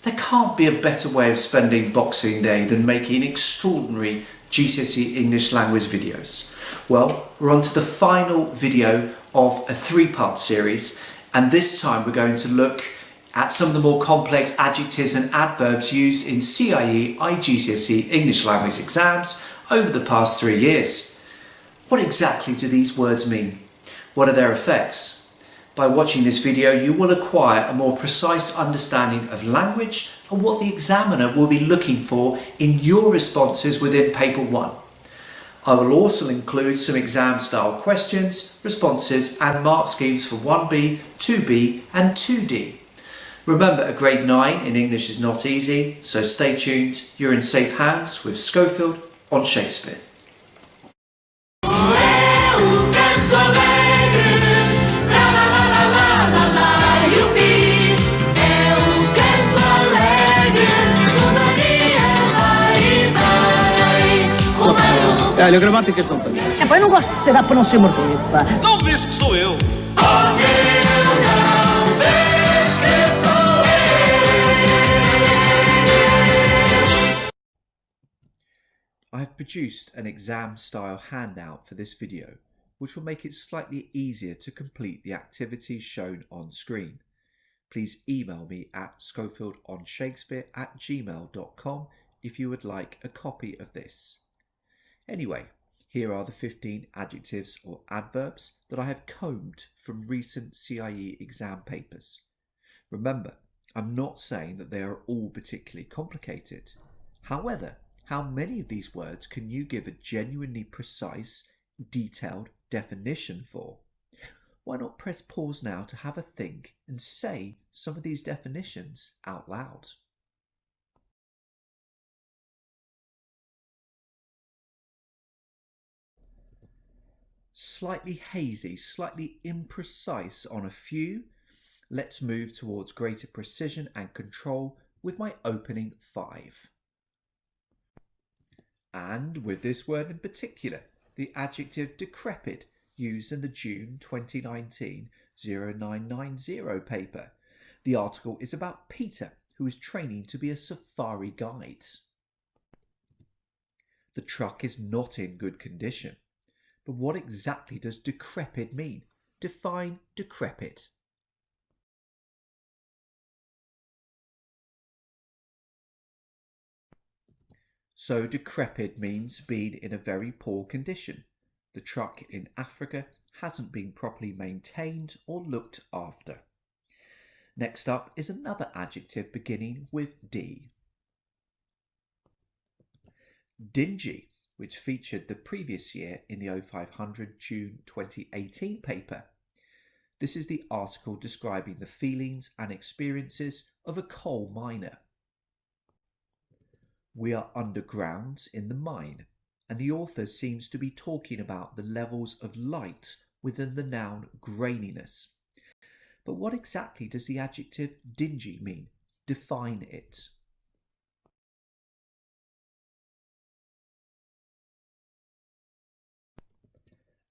There can't be a better way of spending Boxing Day than making extraordinary GCSE English language videos. Well, we're on to the final video of a three-part series, and this time we're going to look at some of the more complex adjectives and adverbs used in CIE IGCSE English language exams over the past 3 years. What exactly do these words mean? What are their effects? By watching this video, you will acquire a more precise understanding of language and what the examiner will be looking for in your responses within Paper 1. I will also include some exam-style questions, responses and mark schemes for 1B, 2B and 2D. Remember, a grade 9 in English is not easy, so stay tuned. You're in safe hands with Schofield on Shakespeare. Le grammatiche sono così. E poi non gosto se dà per non si mordeva. Não vês que sou eu? I have produced an exam-style handout for this video, which will make it slightly easier to complete the activities shown on screen. Please email me at schofieldonshakespeare@gmail.com if you would like a copy of this. Anyway, here are the 15 adjectives or adverbs that I have combed from recent CIE exam papers. Remember, I'm not saying that they are all particularly complicated. However, how many of these words can you give a genuinely precise, detailed definition for? Why not press pause now to have a think and say some of these definitions out loud? Slightly hazy, slightly imprecise on a few. Let's move towards greater precision and control with my opening 5. And with this word in particular, the adjective decrepit, used in the June 2019 0990 paper. The article is about Peter, who is training to be a safari guide. The truck is not in good condition. But what exactly does decrepit mean? Define decrepit. So decrepit means being in a very poor condition. The truck in Africa hasn't been properly maintained or looked after. Next up is another adjective beginning with D. Dingy, which featured the previous year in the 0500 June 2018 paper. This is the article describing the feelings and experiences of a coal miner. We are underground in the mine, and the author seems to be talking about the levels of light within the noun graininess. But what exactly does the adjective dingy mean? Define it.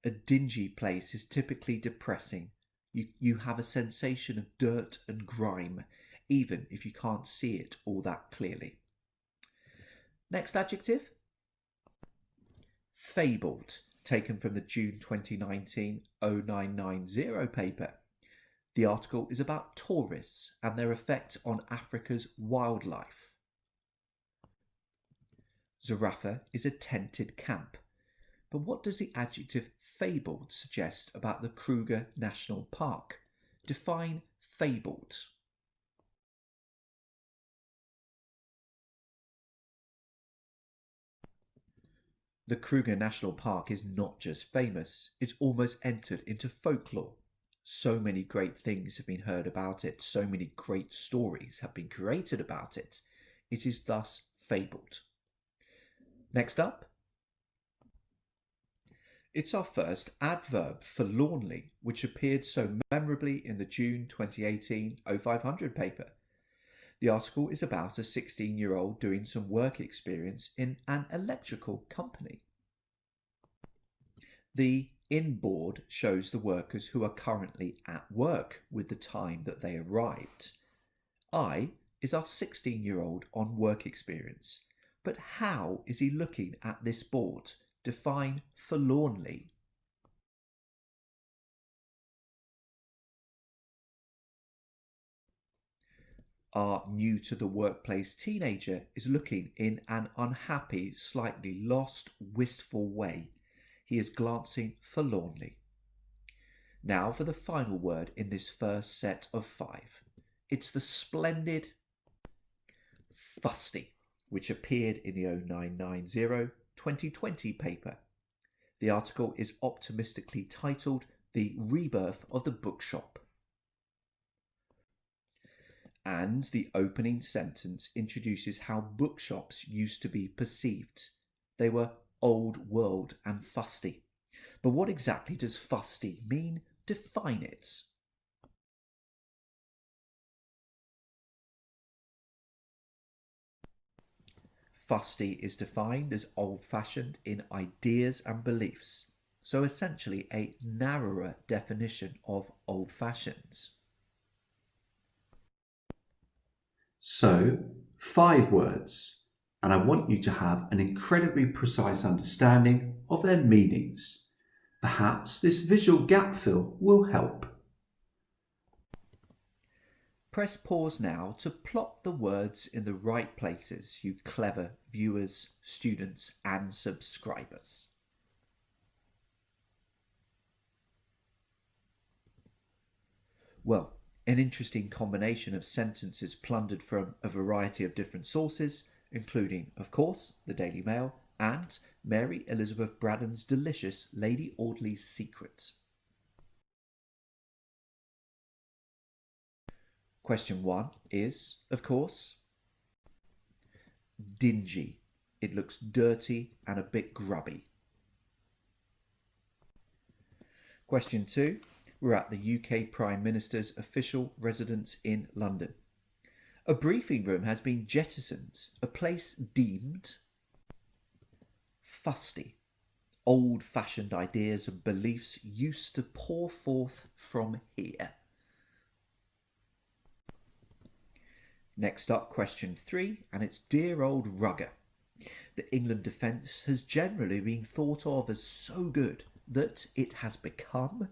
A dingy place is typically depressing. You have a sensation of dirt and grime, even if you can't see it all that clearly. Next adjective. Fabled, taken from the June 2019 0990 paper. The article is about tourists and their effect on Africa's wildlife. Zarafa is a tented camp. But what does the adjective fabled suggest about the Kruger National Park? Define fabled. The Kruger National Park is not just famous, it's almost entered into folklore. So many great things have been heard about it, so many great stories have been created about it. It is thus fabled. Next up. It's our first adverb, forlornly, which appeared so memorably in the June 2018 0500 paper. The article is about a 16-year-old doing some work experience in an electrical company. The inboard shows the workers who are currently at work with the time that they arrived. I is our 16-year-old on work experience. But how is he looking at this board? Define forlornly. Our new to the workplace teenager is looking in an unhappy, slightly lost, wistful way. He is glancing forlornly. Now for the final word in this first set of 5. It's the splendid fusty, which appeared in the 0990-2020 paper. The article is optimistically titled The Rebirth of the Bookshop. And the opening sentence introduces how bookshops used to be perceived. They were old world and fusty. But what exactly does fusty mean? Define it. Fusty is defined as old-fashioned in ideas and beliefs, so essentially a narrower definition of old-fashions. So, 5 words, and I want you to have an incredibly precise understanding of their meanings. Perhaps this visual gap fill will help. Press pause now to plot the words in the right places, you clever viewers, students and subscribers. Well, an interesting combination of sentences plundered from a variety of different sources, including, of course, the Daily Mail and Mary Elizabeth Braddon's delicious Lady Audley's Secret. Question 1 is, of course, dingy. It looks dirty and a bit grubby. Question 2, we're at the UK Prime Minister's official residence in London. A briefing room has been jettisoned, a place deemed fusty. Old-fashioned ideas and beliefs used to pour forth from here. Next up, question 3, and it's dear old Rugger. The England defence has generally been thought of as so good that it has become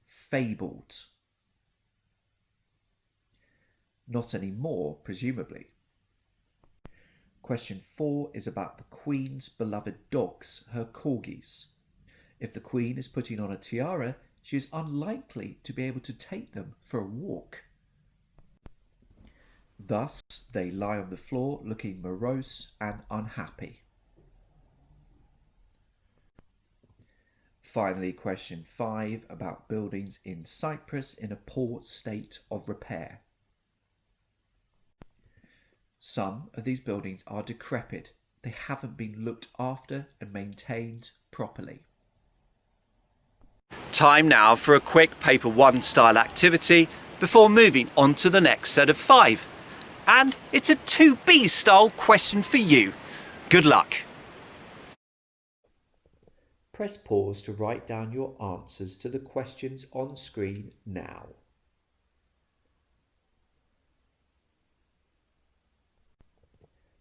fabled. Not anymore, presumably. Question 4 is about the Queen's beloved dogs, her corgis. If the Queen is putting on a tiara, she is unlikely to be able to take them for a walk. Thus, they lie on the floor looking morose and unhappy. Finally, question 5 about buildings in Cyprus in a poor state of repair. Some of these buildings are decrepit. They haven't been looked after and maintained properly. Time now for a quick paper 1 style activity before moving on to the next set of 5. And it's a 2B style question for you. Good luck. Press pause to write down your answers to the questions on screen now.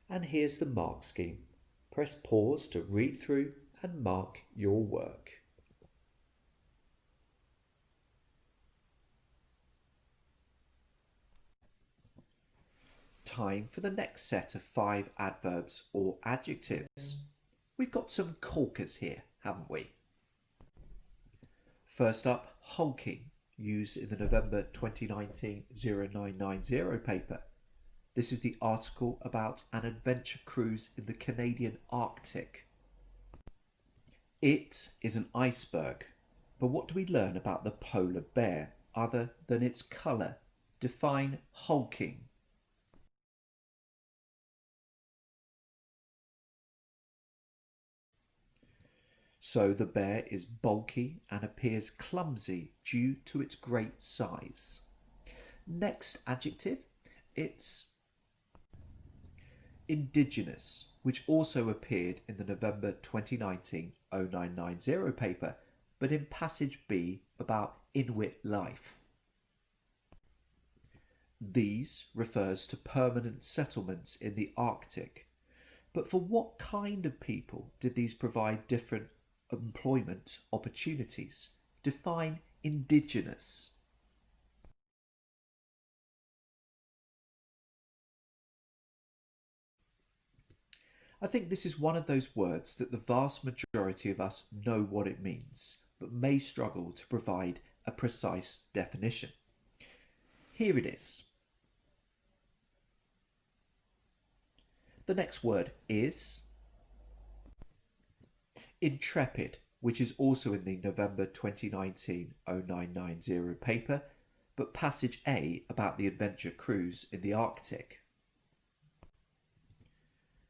And here's the mark scheme. Press pause to read through and mark your work. Time for the next set of 5 adverbs or adjectives. We've got some corkers here, haven't we? First up, hulking, used in the November 2019 0990 paper. This is the article about an adventure cruise in the Canadian Arctic. It is an iceberg, but what do we learn about the polar bear other than its colour? Define hulking. So the bear is bulky and appears clumsy due to its great size. Next adjective, it's indigenous, which also appeared in the November 2019 0990 paper, but in passage B about Inuit life. These refers to permanent settlements in the Arctic. But for what kind of people did these provide different employment opportunities? Define indigenous. I think this is one of those words that the vast majority of us know what it means, but may struggle to provide a precise definition. Here it is. The next word is intrepid, which is also in the November 2019-0990 paper, but passage A about the adventure cruise in the Arctic.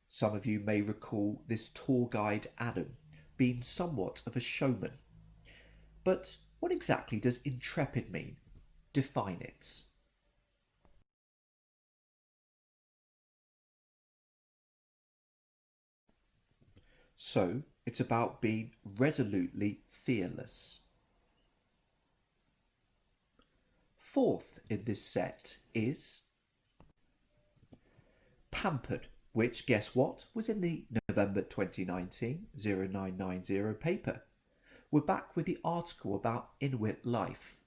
Some of you may recall this tour guide Adam being somewhat of a showman. But what exactly does intrepid mean? Define it. So it's about being resolutely fearless. Fourth in this set is pampered, which, guess what, was in the November 2019-0990 paper. We're back with the article about Inuit life.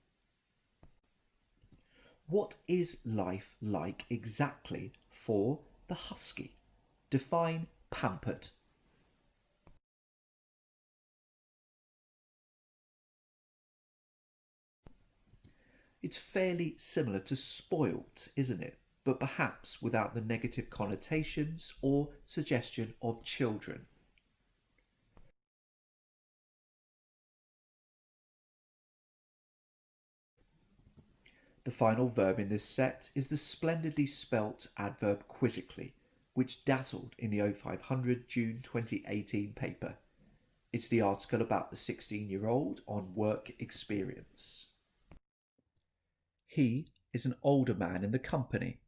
What is life like exactly for the husky? Define pampered. It's fairly similar to spoilt, isn't it? But perhaps without the negative connotations or suggestion of children. The final verb in this set is the splendidly spelt adverb quizzically, which dazzled in the 0500 June 2018 paper. It's the article about the 16-year-old on work experience. He is an older man in the company.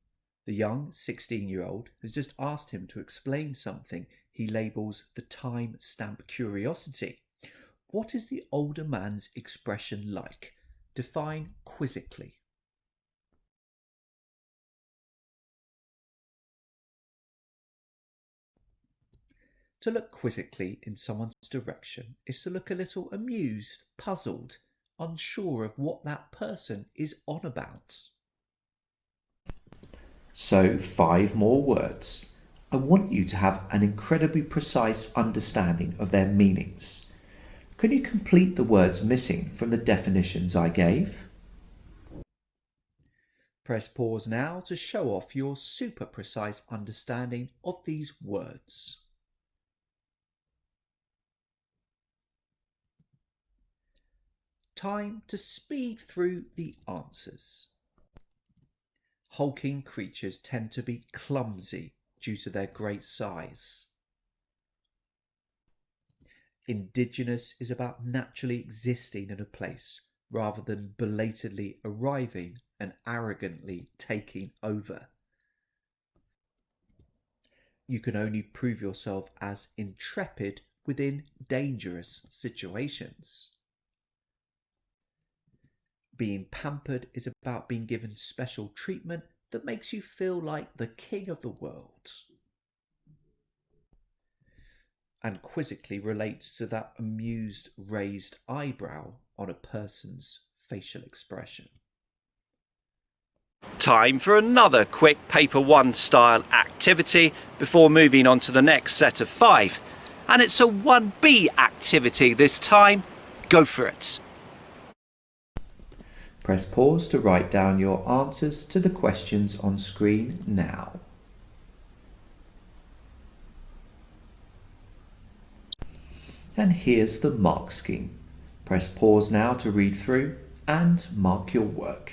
The young 16-year-old has just asked him to explain something he labels the time stamp curiosity. What is the older man's expression like? Define quizzically. To look quizzically in someone's direction is to look a little amused, puzzled, unsure of what that person is on about. So 5 more words. I want you to have an incredibly precise understanding of their meanings. Can you complete the words missing from the definitions I gave? Press pause now to show off your super precise understanding of these words. Time to speed through the answers. Hulking creatures tend to be clumsy due to their great size. Indigenous is about naturally existing in a place rather than belatedly arriving and arrogantly taking over. You can only prove yourself as intrepid within dangerous situations. Being pampered is about being given special treatment that makes you feel like the king of the world. And quizzically relates to that amused raised eyebrow on a person's facial expression. Time for another quick Paper 1 style activity before moving on to the next set of 5. And it's a 1B activity this time. Go for it. Press pause to write down your answers to the questions on screen now. And here's the mark scheme. Press pause now to read through and mark your work.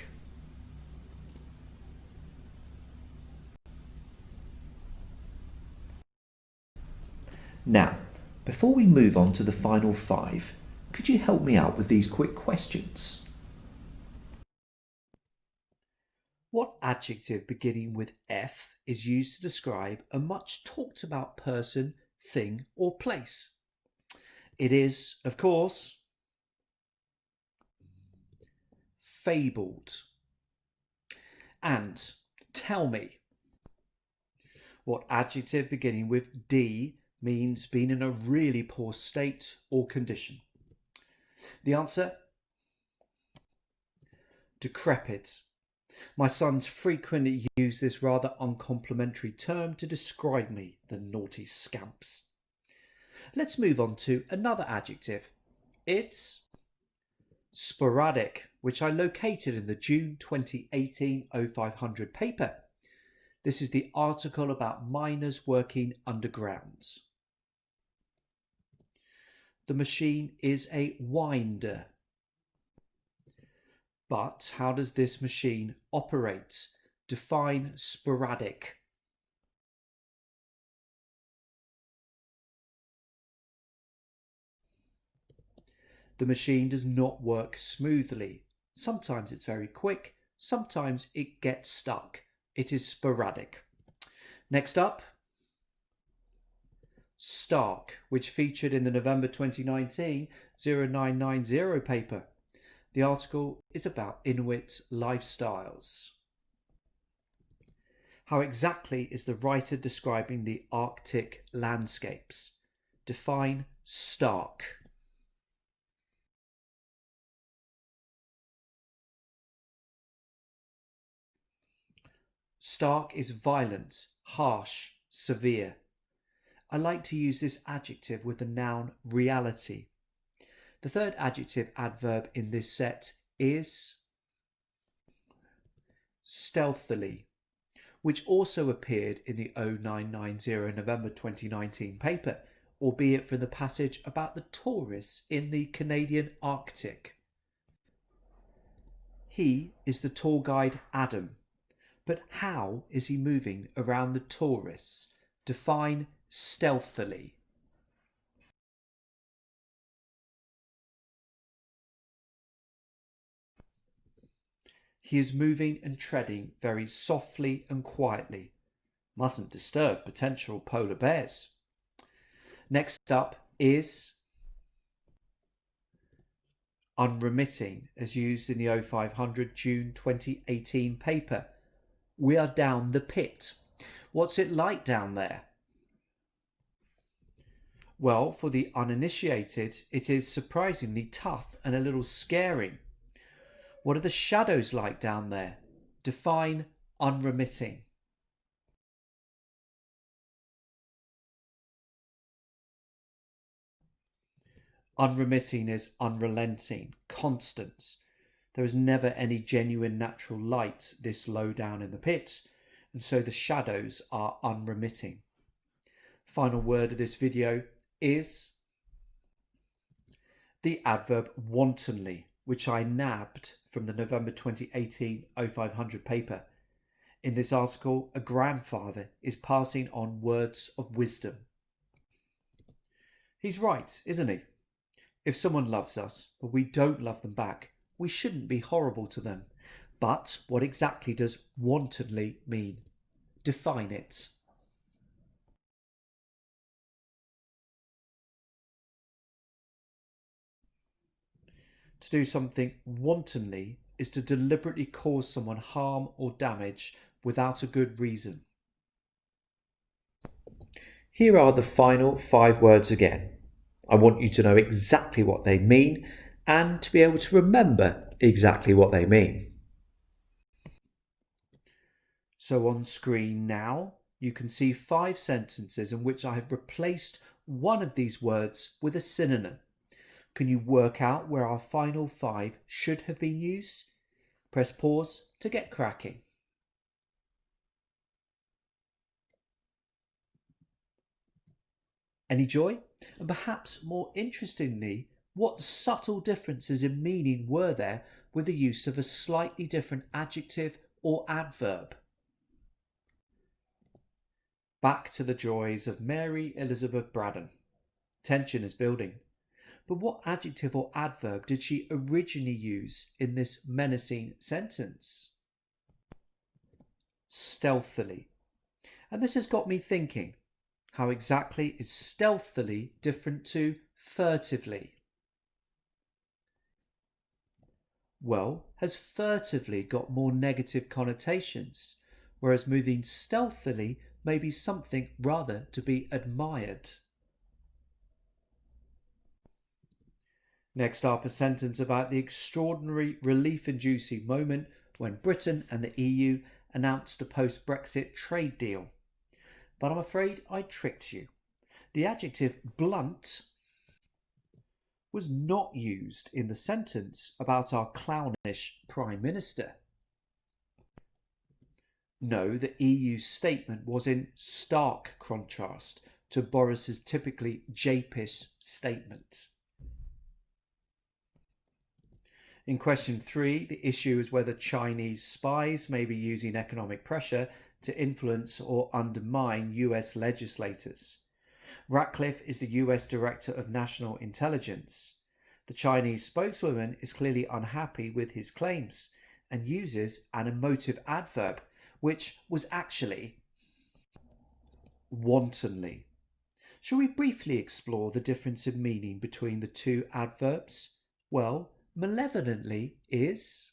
Now, before we move on to the final 5, could you help me out with these quick questions? What adjective beginning with F is used to describe a much talked about person, thing, or place? It is, of course, fabled. And tell me, what adjective beginning with D means being in a really poor state or condition? The answer? Decrepit. My sons frequently use this rather uncomplimentary term to describe me, the naughty scamps. Let's move on to another adjective. It's sporadic, which I located in the June 2018 0500 paper. This is the article about miners working underground. The machine is a winder. But how does this machine operate? Define sporadic. The machine does not work smoothly. Sometimes it's very quick, sometimes it gets stuck. It is sporadic. Next up, stark, which featured in the November 2019 0990 paper. The article is about Inuit lifestyles. How exactly is the writer describing the Arctic landscapes? Define stark. Stark is violent, harsh, severe. I like to use this adjective with the noun reality. The third adjective adverb in this set is stealthily, which also appeared in the 0990 November 2019 paper, albeit from the passage about the tourists in the Canadian Arctic. He is the tour guide Adam, but how is he moving around the tourists? Define stealthily. He is moving and treading very softly and quietly. Mustn't disturb potential polar bears. Next up is unremitting, as used in the 0500 June 2018 paper. We are down the pit. What's it like down there? Well, for the uninitiated, it is surprisingly tough and a little scary. What are the shadows like down there? Define unremitting. Unremitting is unrelenting, constant. There is never any genuine natural light this low down in the pit, and so the shadows are unremitting. Final word of this video is the adverb wantonly, which I nabbed from the November 2018 0500 paper. In this article, a grandfather is passing on words of wisdom. He's right, isn't he? If someone loves us, but we don't love them back, we shouldn't be horrible to them. But what exactly does wantonly mean? Define it. To do something wantonly is to deliberately cause someone harm or damage without a good reason. Here are the final 5 words again. I want you to know exactly what they mean and to be able to remember exactly what they mean. So on screen now, you can see 5 sentences in which I have replaced one of these words with a synonym. Can you work out where our final 5 should have been used? Press pause to get cracking. Any joy? And perhaps more interestingly, what subtle differences in meaning were there with the use of a slightly different adjective or adverb? Back to the joys of Mary Elizabeth Braddon. Tension is building. But what adjective or adverb did she originally use in this menacing sentence? Stealthily. And this has got me thinking, how exactly is stealthily different to furtively? Well, has furtively got more negative connotations, whereas moving stealthily may be something rather to be admired. Next up, a sentence about the extraordinary relief-inducing moment when Britain and the EU announced a post-Brexit trade deal. But I'm afraid I tricked you. The adjective blunt was not used in the sentence about our clownish Prime Minister. No, the EU's statement was in stark contrast to Boris's typically japish statement. In question 3, the issue is whether Chinese spies may be using economic pressure to influence or undermine US legislators. Ratcliffe is the US Director of National Intelligence. The Chinese spokeswoman is clearly unhappy with his claims and uses an emotive adverb, which was actually wantonly. Shall we briefly explore the difference in meaning between the two adverbs? Well, malevolently is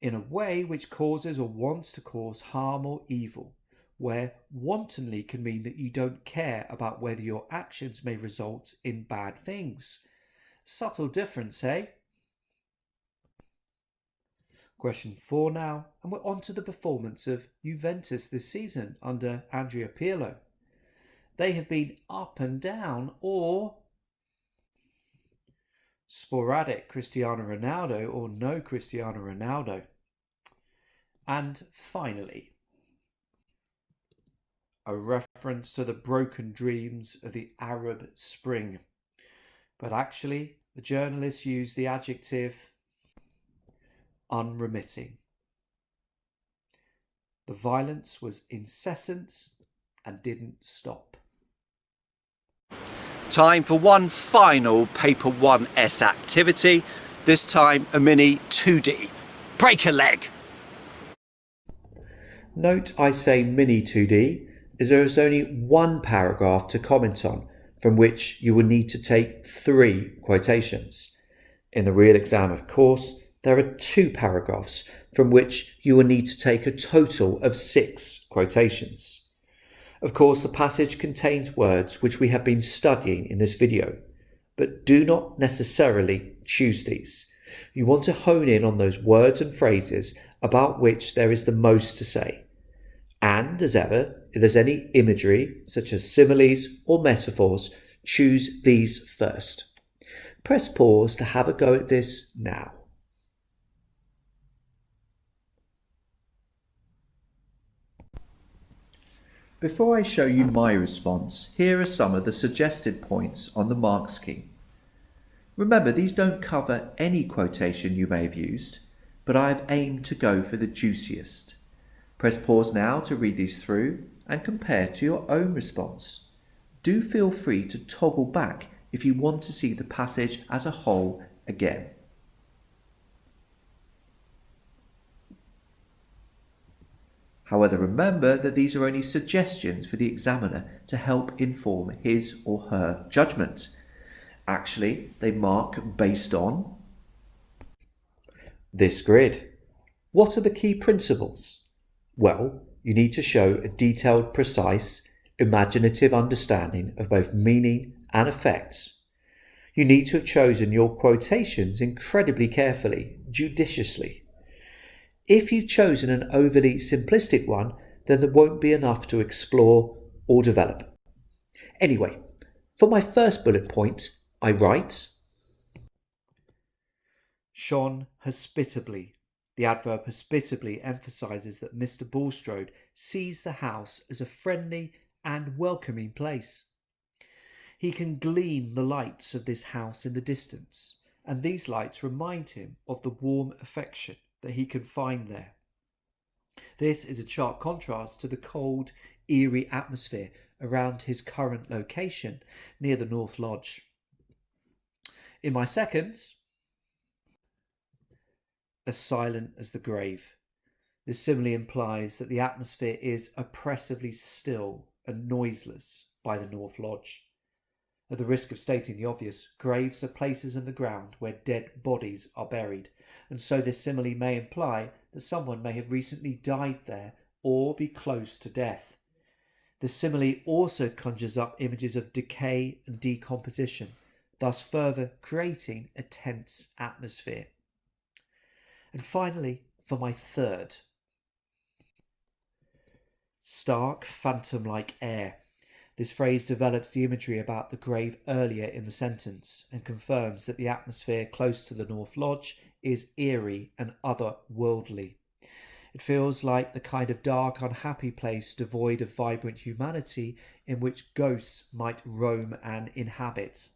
in a way which causes or wants to cause harm or evil, where wantonly can mean that you don't care about whether your actions may result in bad things. Subtle difference, eh? Question 4 now, and we're on to the performance of Juventus this season under Andrea Pirlo. They have been up and down or sporadic Cristiano Ronaldo or no Cristiano Ronaldo. And finally, a reference to the broken dreams of the Arab Spring. But actually, the journalists used the adjective unremitting. The violence was incessant and didn't stop. Time for one final Paper 1S activity, this time a mini 2D. Break a leg! Note I say mini 2D as there is only one paragraph to comment on, from which you will need to take 3 quotations. In the real exam, of course, there are 2 paragraphs from which you will need to take a total of 6 quotations. Of course, the passage contains words which we have been studying in this video, but do not necessarily choose these. You want to hone in on those words and phrases about which there is the most to say. And, as ever, if there's any imagery, such as similes or metaphors, choose these first. Press pause to have a go at this now. Before I show you my response, here are some of the suggested points on the mark scheme. Remember, these don't cover any quotation you may have used, but I have aimed to go for the juiciest. Press pause now to read these through and compare to your own response. Do feel free to toggle back if you want to see the passage as a whole again. However, remember that these are only suggestions for the examiner to help inform his or her judgment. Actually, they mark based on this grid. What are the key principles? Well, you need to show a detailed, precise, imaginative understanding of both meaning and effects. You need to have chosen your quotations incredibly carefully, judiciously. If you've chosen an overly simplistic one, then there won't be enough to explore or develop. Anyway, for my first bullet point, I write shone hospitably. The adverb hospitably emphasises that Mr. Bulstrode sees the house as a friendly and welcoming place. He can glean the lights of this house in the distance, and these lights remind him of the warm affection that he can find there. This is a sharp contrast to the cold, eerie atmosphere around his current location near the North Lodge. In my seconds, as silent as the grave. This simile implies that the atmosphere is oppressively still and noiseless by the North Lodge. At the risk of stating the obvious, graves are places in the ground where dead bodies are buried, and so this simile may imply that someone may have recently died there or be close to death. The simile also conjures up images of decay and decomposition, thus further creating a tense atmosphere. And finally, for my third, stark, phantom-like air. This phrase develops the imagery about the grave earlier in the sentence and confirms that the atmosphere close to the North Lodge is eerie and otherworldly. It feels like the kind of dark, unhappy place devoid of vibrant humanity in which ghosts might roam and inhabit.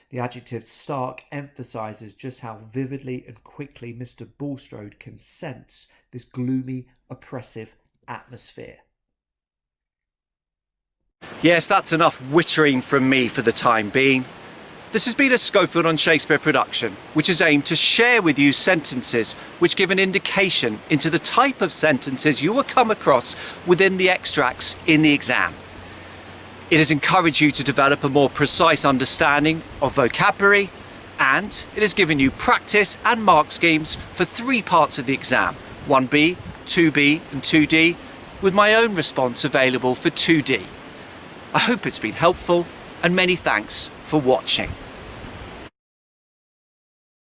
The adjective stark emphasises just how vividly and quickly Mr. Bulstrode can sense this gloomy, oppressive atmosphere. Yes, that's enough wittering from me for the time being. This has been a Schofield on Shakespeare production, which is aimed to share with you sentences which give an indication into the type of sentences you will come across within the extracts in the exam. It has encouraged you to develop a more precise understanding of vocabulary, and it has given you practice and mark schemes for 3 parts of the exam, 1B, 2B and 2D, with my own response available for 2D. I hope it's been helpful, and many thanks for watching.